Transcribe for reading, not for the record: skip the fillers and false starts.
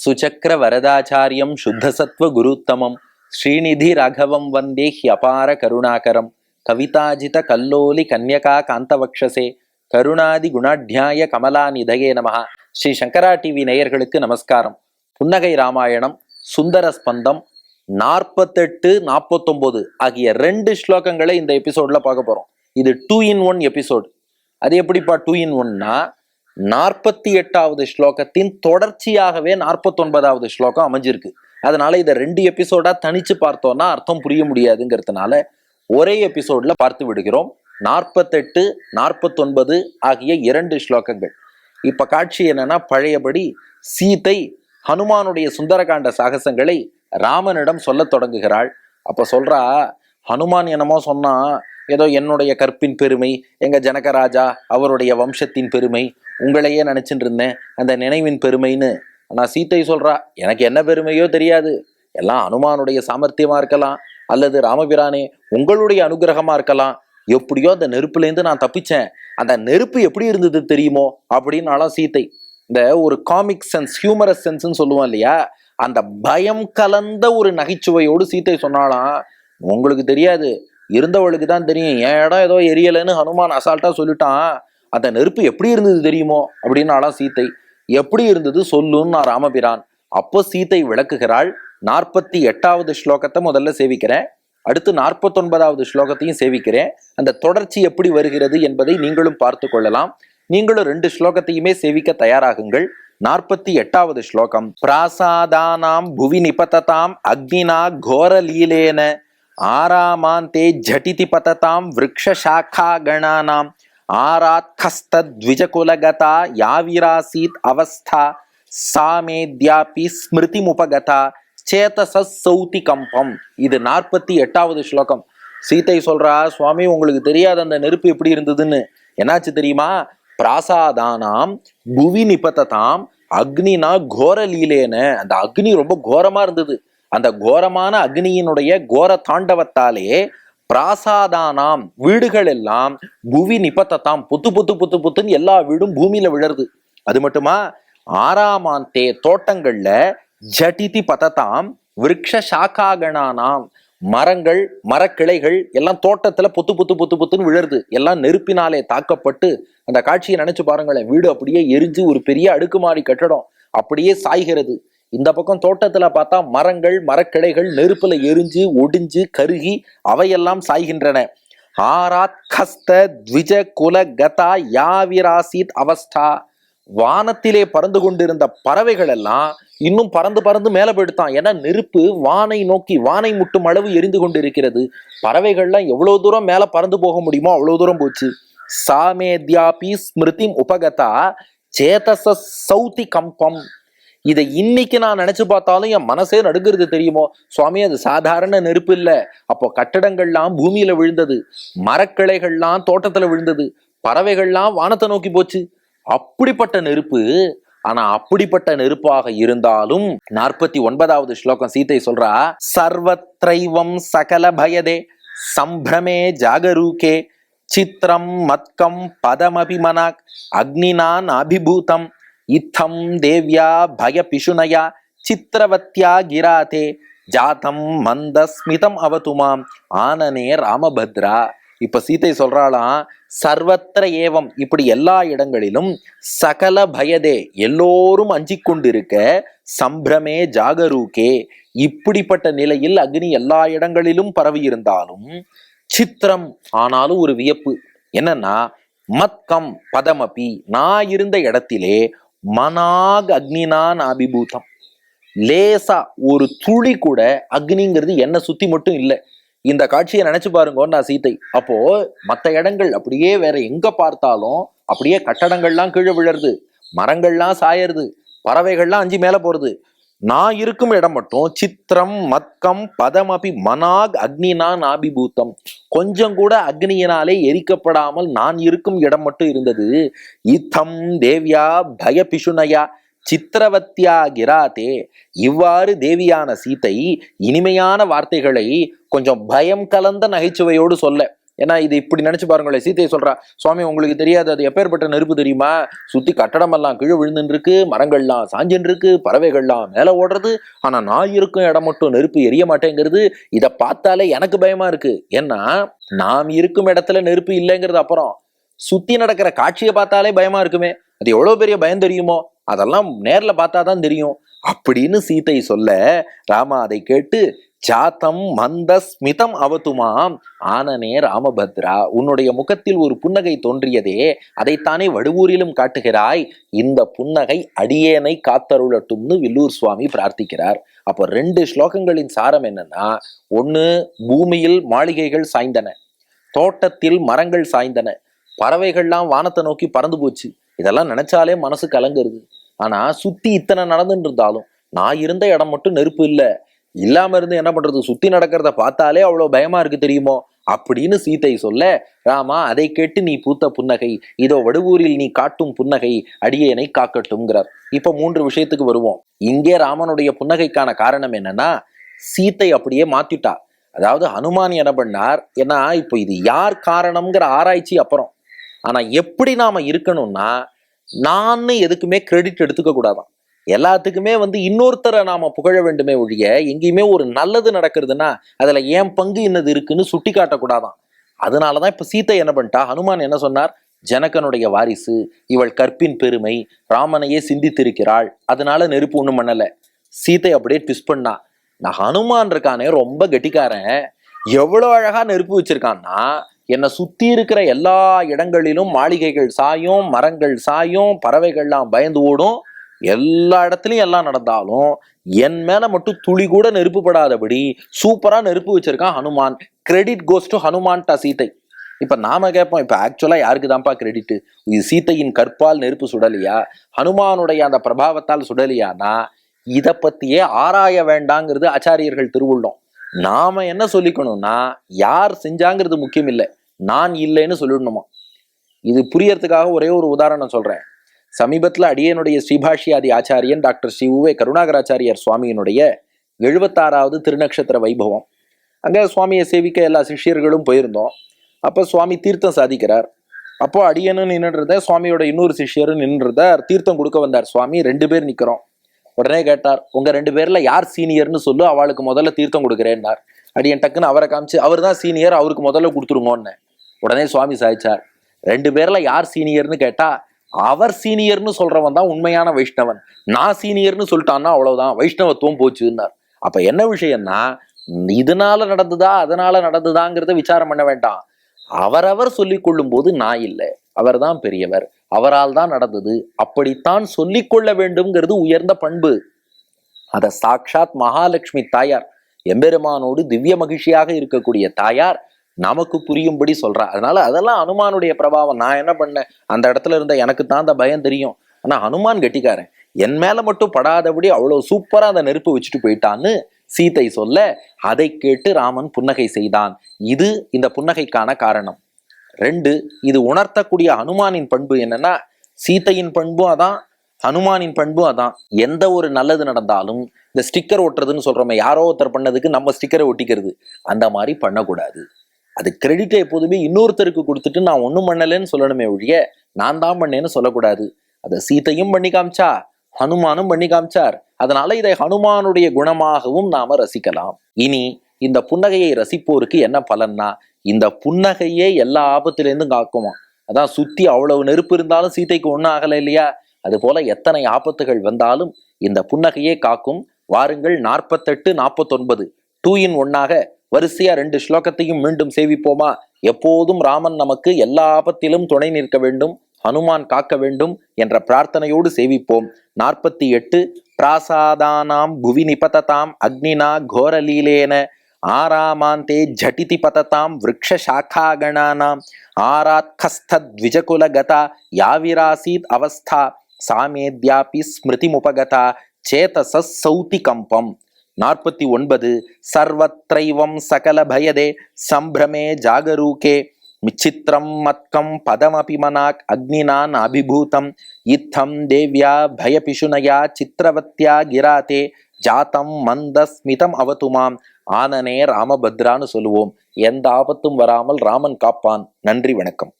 சுச்சக்கர வரதாச்சாரியம் சுத்தசத்வ குருத்தமம் ஸ்ரீநிதி ராகவம் வந்தே ஹியபார கருணாகரம் கவிதாஜித கல்லோலி கன்யகா காந்தவக்ஷசே கருணாதி குணாட்யாய கமலா நிதயே நமஹ. ஸ்ரீ சங்கரா டிவி நேயர்களுக்கு நமஸ்காரம். புன்னகை ராமாயணம் சுந்தர ஸ்பந்தம் 48, 49 ஆகிய 2 ஸ்லோகங்களை இந்த எபிசோட்ல பார்க்க போறோம். இது 2 in 1 எபிசோடு. அது எப்படிப்பா 2 in 1னா 48வது ஸ்லோகத்தின் தொடர்ச்சியாகவே 49வது ஸ்லோகம் அமைஞ்சிருக்கு. அதனால இதை 2 எபிசோடா தனிச்சு பார்த்தோம்னா அர்த்தம் புரிய முடியாதுங்கிறதுனால ஒரே எபிசோட்ல பார்த்து விடுகிறோம். 48, 49 ஆகிய 2 ஸ்லோகங்கள். இப்ப காட்சி என்னன்னா, பழையபடி சீதை ஹனுமானுடைய சுந்தரகாண்ட சாகசங்களை ராமனிடம் சொல்ல தொடங்குகிறாள். அப்ப சொல்றா, ஹனுமான் என்னமோ சொன்னா, ஏதோ என்னுடைய கற்பின் பெருமை, எங்க ஜனகராஜா அவருடைய வம்சத்தின் பெருமை, உங்களையே நினைச்சுட்டு இருந்தேன், அந்த நினைவின் பெருமைன்னு. ஆனா சீத்தை சொல்றா, எனக்கு என்ன பெருமையோ தெரியாது, எல்லாம் ஹனுமானுடைய சாமர்த்தியமா இருக்கலாம், அல்லது ராமபிரானே உங்களுடைய அனுகிரகமா இருக்கலாம். எப்படியோ அந்த நெருப்புலேருந்து நான் தப்பிச்சேன். அந்த நெருப்பு எப்படி இருந்தது தெரியுமோ அப்படின்னாலும் சீத்தை. இந்த ஒரு காமிக் சென்ஸ், ஹியூமரஸ் சென்ஸ்ன்னு சொல்லுவோம் இல்லையா, அந்த பயம் கலந்த ஒரு நகைச்சுவையோடு சீத்தை சொன்னாலாம், உங்களுக்கு தெரியாது, இருந்தவளுக்கு தான் தெரியும், என் இடம் ஏதோ எரியலைன்னு ஹனுமான் அசால்ட்டா சொல்லிட்டான், அந்த நெருப்பு எப்படி இருந்தது தெரியுமோ அப்படின்னாலாம் சீத்தை. எப்படி இருந்தது சொல்லுன்னு நான் ராமபிரான். அப்போ சீத்தை விளக்குகிறாள். 48வது ஸ்லோகத்தை முதல்ல சேவிக்கிறேன், அடுத்து 49வது ஸ்லோகத்தையும் சேவிக்கிறேன். அந்த தொடர்ச்சி எப்படி வருகிறது என்பதை நீங்களும் பார்த்து கொள்ளலாம். நீங்களும் 2 ஸ்லோகத்தையுமே சேவிக்க தயாராகுங்கள். 48வது ஸ்லோகம். பிராசாதானாம் புவி நிபததாம் அக்னினா கோர லீலேன ஆராமாந்தே ஜடிதி பததாம் விருக்ஷ சாக்கா கணானாம் ஆராத்கஸ்தத்விஜகுலகதா யாவிராசீத் அவஸ்தா சாமேத்யாபி ஸ்மிருதி முபகதா சேதசௌதி கம்பம். இது 48வது ஸ்லோகம். சீத்தை சொல்றா, சுவாமி உங்களுக்கு தெரியாத அந்த நெருப்பு எப்படி இருந்ததுன்னு. என்னாச்சு தெரியுமா? பிராசாதானாம் புவி நிபததாம் அக்னினா கோர லீலேன. அந்த அக்னி ரொம்ப கோரமா இருந்தது. அந்த கோரமான அக்னியினுடைய கோர தாண்டவத்தாலே பிராசாதானாம் வீடுகள் எல்லாம் புவி நிபத்ததாம் புத்து புத்து புத்து புத்துன்னு எல்லா வீடும் பூமியில விழருது. அது மட்டுமா, ஆராமாந்தே தோட்டங்கள்ல ஜடிதி பததாம் விருக்ஷ சாக்காகணானாம் மரங்கள் மரக்கிளைகள் எல்லாம் தோட்டத்துல புத்து புத்து புத்து புத்துன்னு விழருது. எல்லாம் நெருப்பினாலே தாக்கப்பட்டு, அந்த காட்சியை நினைச்சு பாருங்களேன், வீடு அப்படியே எரிஞ்சு ஒரு பெரிய அடுக்குமாடி கட்டடம் அப்படியே சாய்கிறது. இந்த பக்கம் தோட்டத்துல பார்த்தா மரங்கள் மரக்கிளைகள் நெருப்புல எரிஞ்சு ஒடிஞ்சு கருகி அவையெல்லாம் சாய்கின்றன. ஆராத் கஸ்த த்விஜ குல கதா யாவிராசீத் அவஸ்தா. வானத்திலே பறந்து கொண்டிருந்த பறவைகள் எல்லாம் இன்னும் பறந்து பறந்து மேல போயிடுத்தான். ஏன்னா நெருப்பு வானை நோக்கி, வானை முட்டும் அளவு எரிந்து கொண்டு இருக்கிறது. பறவைகள்லாம் எவ்வளவு தூரம் மேல பறந்து போக முடியுமோ அவ்வளவு தூரம் போச்சு. சாமேத்யாபி ஸ்மிருதி உபகதா சேதசௌதி கம்பம். இதை இன்னைக்கு நான் நினைச்சு பார்த்தாலும் என் மனசே நடுங்கிறது தெரியுமோ சுவாமி. அது சாதாரண நெருப்பு இல்ல. அப்போ கட்டடங்கள்லாம் பூமியில விழுந்தது, மரக்கிளைகள்லாம் தோட்டத்துல விழுந்தது, பறவைகள்லாம் வானத்தை நோக்கி போச்சு. அப்படிப்பட்ட நெருப்பு. ஆனா அப்படிப்பட்ட நெருப்பாக இருந்தாலும் 49வது ஸ்லோகம் சீத்தை சொல்றா, சர்வத்ரைவம் சகல பயதே சம்பிரமே ஜாகரூகே சித்திரம் மத்கம் பதமபி மனாக் அக்னினான் அபிபூதம் இத்தம் தேவ்யா பய பிஷுனயா சித்திரவத்யா கிராதே ஜாதம் மந்த ஸ்மிதம் அவதுமாம் ஆனனே ராமபத்ரா. இப்ப சீத்தை சொல்றாளாம், சர்வத்திர ஏவம், இப்படி எல்லா இடங்களிலும், சகல பயதே எல்லோரும் அஞ்சிக் கொண்டிருக்க, சம்பிரமே ஜாகரூகே இப்படிப்பட்ட நிலையில் அக்னி எல்லா இடங்களிலும் பரவி இருந்தாலும், சித்திரம் ஆனாலும் ஒரு வியப்பு என்னன்னா, மத்கம் பதமபி நான் இருந்த இடத்திலே மனாக் அக்னினான் அபிபூதம், லேசா ஒரு துளி கூட அக்னிங்கிறது என்ன சுத்தி மட்டும் இல்லை. இந்த காட்சியை நினைச்சு பாருங்க நான் சீத்தை. அப்போ மற்ற இடங்கள் அப்படியே வேற எங்க பார்த்தாலும் அப்படியே கட்டடங்கள்லாம் கீழே விழருது, மரங்கள்லாம் சாயறது, பறவைகள்லாம் அஞ்சு மேல போறது. நான் இருக்கும் இடம் மட்டும் சித்திரம் மத்கம் பதமபி மனாக் அக்னினா நாபிபூத்தம், கொஞ்சம் கூட அக்னியினாலே எரிக்கப்படாமல் நான் இருக்கும் இடம் மட்டும் இருந்தது. இத்தம் தேவ்யா பய பிஷுனயா சித்திரவத்யா கிராதே. இவ்வாறு தேவியான சீத்தை இனிமையான வார்த்தைகளை கொஞ்சம் பயம் கலந்த நகைச்சுவையோடு சொல்ல, ஏன்னா இது இப்படி நினைச்சு பாருங்களேன். சீதையை சொல்றா, சுவாமி உங்களுக்கு தெரியாது அது எப்பேற்பட்ட நெருப்பு தெரியுமா, சுத்தி கட்டடம் எல்லாம் கீழே விழுந்துன்னு இருக்கு, மரங்கள்லாம் சாஞ்சின்னு இருக்கு, பறவைகள்லாம் மேல ஓடுறது, ஆனா நான் இருக்கும் இடம் மட்டும் நெருப்பு எரிய மாட்டேங்கிறது. இதை பார்த்தாலே எனக்கு பயமா இருக்கு. ஏன்னா நாம் இருக்கும் இடத்துல நெருப்பு இல்லைங்கிறது அப்புறம், சுத்தி நடக்கிற காட்சியை பார்த்தாலே பயமா இருக்குமே, அது எவ்வளவு பெரிய பயம் தெரியுமோ, அதெல்லாம் நேர்ல பார்த்தாதான் தெரியும் அப்படின்னு சீதை சொல்ல, ராமா அதை கேட்டு ஜாத்தம் மந்த ஸ்மிதம் அவத்துமாம், ஆனனே ராமபத்ரா, உன்னுடைய முகத்தில் ஒரு புன்னகை தோன்றியதே, அதைத்தானே வடுவூரிலும் காட்டுகிறாய், இந்த புன்னகை அடியேனை காத்தருளட்டும்னு வில்லூர் சுவாமி பிரார்த்திக்கிறார். அப்போ 2 ஸ்லோகங்களின் சாரம் என்னன்னா, ஒண்ணு பூமியில் மாளிகைகள் சாய்ந்தன, தோட்டத்தில் மரங்கள் சாய்ந்தன, பறவைகள்லாம் வானத்தை நோக்கி பறந்து போச்சு, இதெல்லாம் நினைச்சாலே மனசு கலங்குறது. ஆனா சுத்தி இத்தனை நடந்துட்டு இருந்தாலும் நான் இருந்த இடம் மட்டும் நெருப்பு இல்லை, இல்லாம இருந்து என்ன பண்றது, சுத்தி நடக்கிறத பார்த்தாலே அவ்வளவு பயமா இருக்கு தெரியுமோ அப்படின்னு சீதை சொல்ல, ராமா அதை கேட்டு நீ பூத்த புன்னகை, இதோ வடுவூரில் நீ காட்டும் புன்னகை அடியேனை காக்கட்டும்ங்கிறார். இப்ப 3 விஷயத்துக்கு வருவோம். இங்கே ராமனுடைய புன்னகைக்கான காரணம் என்னன்னா, சீத்தை அப்படியே மாத்திட்டா. அதாவது ஹனுமான் என்ன பண்ணார், ஏன்னா இப்போ இது யார் காரணம்ங்கிற ஆராய்ச்சி அப்புறம், ஆனா எப்படி நாம இருக்கணும்னா, நான் எதுக்குமே கிரெடிட் எடுத்துக்க கூடாதான், எல்லாத்துக்குமே இன்னொருத்தரை நாம புகழ வேண்டுமே ஒழிய, எங்கேயுமே ஒரு நல்லது நடக்கிறதுனா அதுல ஏன் பங்கு என்னது இருக்குன்னு சுட்டி காட்டக்கூடாதான். அதனாலதான் இப்ப சீத்தை என்ன பண்ணிட்டா, ஹனுமான் என்ன சொன்னார், ஜனகனுடைய வாரிசு, இவள் கற்பின் பெருமை, ராமனையே சிந்தித்திருக்கிறாள், அதனால நெருப்பு ஒண்ணும் பண்ணல. சீத்தை அப்படியே ட்விஸ்ட் பண்ணா, நான் ஹனுமான் இருக்கானே ரொம்ப கெட்டிக்காரன், எவ்வளவு அழகா நெருப்பு வச்சிருக்கான்னா, என்னை சுத்தி இருக்கிற எல்லா இடங்களிலும் மாளிகைகள் சாயும், மரங்கள் சாயும், பறவைகள்லாம் பயந்து ஓடும், எல்லா இடத்துலயும் எல்லாம் நடந்தாலும் என் மேல மட்டும் துளி கூட நெருப்பு படாதபடி சூப்பரா நெருப்பு வச்சிருக்கான் ஹனுமான். கிரெடிட் கோஸ் டு ஹனுமான்டா சீத்தை. இப்ப நாம கேட்போம், இப்ப ஆக்சுவலா யாருக்கு தான்ப்பா கிரெடிட், இது சீத்தையின் கற்பால் நெருப்பு சுடலியா, ஹனுமானுடைய அந்த பிரபாவத்தால் சுடலியானா, இதை பத்தியே ஆராய வேண்டாங்கிறது ஆச்சாரியர்கள் திருவுள்ளம். நாம என்ன சொல்லிக்கணும்னா, யார் செஞ்சாங்கிறது முக்கியம் இல்லை, நான் இல்லைன்னு சொல்லிடணுமா. இது புரியறதுக்காக ஒரே ஒரு உதாரணம் சொல்றேன். சமீபத்தில் அடியனுடைய ஸ்ரீபாஷ்யாதி ஆச்சாரியன் டாக்டர் ஸ்ரீ உவே கருணாகராச்சாரியார் சுவாமியினுடைய 76வது திருநக்ஷத்திர வைபவம். அங்கே சுவாமியை சேவிக்க எல்லா சிஷ்யர்களும் போயிருந்தோம். அப்போ சுவாமி தீர்த்தம் சாதிக்கிறார். அப்போ அடியனும் நின்றுறத, சுவாமியோட இன்னொரு சிஷ்யரும் நின்றுறத, தீர்த்தம் கொடுக்க வந்தார் சுவாமி. 2 பேர் நிற்கிறோம். உடனே கேட்டார், உங்க 2 பேர்ல யார் சீனியர்னு சொல்லு, அவளுக்கு முதல்ல தீர்த்தம் கொடுக்குறேன்னார். அடியன் டக்குன்னு அவரை காமிச்சு, அவர் தான் சீனியர், அவருக்கு முதல்ல கொடுத்துருங்கன்னு. உடனே சுவாமி சாதிச்சார், 2 பேர்ல யார் சீனியர்னு கேட்டா, அவர் சீனியர்னு சொல்றவன் தான் உண்மையான வைஷ்ணவன், நான் சீனியர்னு சொல்லிட்டான்னா அவ்வளவுதான், வைஷ்ணவத்துவம் போச்சுன்னார். அப்ப என்ன விஷயம்னா, இதனால நடந்துதா அதனால நடந்துதாங்கிறத விசாரம் பண்ண வேண்டாம். அவரவர் சொல்லிக் கொள்ளும் போது நான் இல்லை, அவர் தான் பெரியவர், அவரால் தான் நடந்தது, அப்படித்தான் சொல்லிக்கொள்ள வேண்டும்ங்கிறது உயர்ந்த பண்பு. அத சாக்ஷாத் மகாலட்சுமி தாயார், எம்பெருமானோடு திவ்ய மகிழ்ச்சியாக இருக்கக்கூடிய தாயார் நமக்கு புரியும்படி சொல்றா. அதனால அதெல்லாம் ஹனுமானுடைய பிரபாவம். நான் என்ன பண்ணேன், அந்த இடத்துல இருந்த எனக்கு தான் அந்த பயம் தெரியும். ஆனா ஹனுமான் கெட்டிக்காரன், என் மேல மட்டும் படாதபடி அவ்வளவு சூப்பரா அந்த நெருப்பு வச்சுட்டு போயிட்டான்னு சீதை சொல்ல, அதை கேட்டு ராமன் புன்னகை செய்தான். இது இந்த புன்னகைக்கான காரணம். 2, இது உணர்த்தக்கூடிய ஹனுமானின் பண்பு என்னன்னா, சீதையின் பண்பும் அதான், ஹனுமானின் பண்பும் அதான். எந்த ஒரு நல்லது நடந்தாலும் இந்த ஸ்டிக்கர் ஒட்டுறதுன்னு சொல்றோமே, யாரோ ஒருத்தர் பண்ணதுக்கு நம்ம ஸ்டிக்கரை ஒட்டிக்கிறது, அந்த மாதிரி பண்ணக்கூடாது. அது கிரெடிட்டை எப்போதுமே இன்னொருத்தருக்கு கொடுத்துட்டு நான் ஒன்றும் பண்ணலைன்னு சொல்லணுமே ஒழிய நான் தான் பண்ணேன்னு சொல்லக்கூடாது. அதை சீத்தையும் பண்ணி காமிச்சா, ஹனுமானும் பண்ணி காமிச்சார். அதனால இதை ஹனுமானுடைய குணமாகவும் நாம ரசிக்கலாம். இனி இந்த புன்னகையை ரசிப்போருக்கு என்ன பலன்னா, இந்த புன்னகையே எல்லா ஆபத்திலேருந்தும் காக்குமா. அதான் சுத்தி அவ்வளவு நெருப்பு இருந்தாலும் சீதைக்கு ஒன்றும் ஆகலை இல்லையா, அது போல எத்தனை ஆபத்துகள் வந்தாலும் இந்த புன்னகையே காக்கும். வாருங்கள் 48, 49 2 in 1 வரிசையா 2 ஸ்லோகத்தையும் மீண்டும் சேவிப்போமா. எப்போதும் ராமன் நமக்கு எல்லா ஆபத்திலும் துணை நிற்க வேண்டும், ஹனுமான் காக்க வேண்டும் என்ற பிரார்த்தனையோடு சேவிப்போம். 48 பிராசாதானாம் புவி நிபததாம் அக்னினா கோரலீலேன ஆராமாந்தே ஜட்டிதி பததாம் விருக்ஷசாகாகணானாம் ஆராத்கஸ்தத்விஜகுலகதா யாவிராசீத் அவஸ்தா சாமேத்யாபி ஸ்மிருதிமுபகதா சேதசஸ் சௌதி கம்பம். 49 சர்வத்ரைவம் சகல பயதே சம்பிரமே ஜாகரூகே மிச்சித்ரம் மத்கம் பதமபி மனாக் அக்னினான் அபிபூதம் இத்தம் தேவ்யா பயபிஷுனயா சித்திரவத்யா கிராதே ஜாத்தம் மந்த ஸ்மிதம் அவதுமாம், ஆனனே ராமபத்ரான்னு சொல்லுவோம். எந்த ஆபத்தும் வராமல் ராமன் காப்பான். நன்றி, வணக்கம்.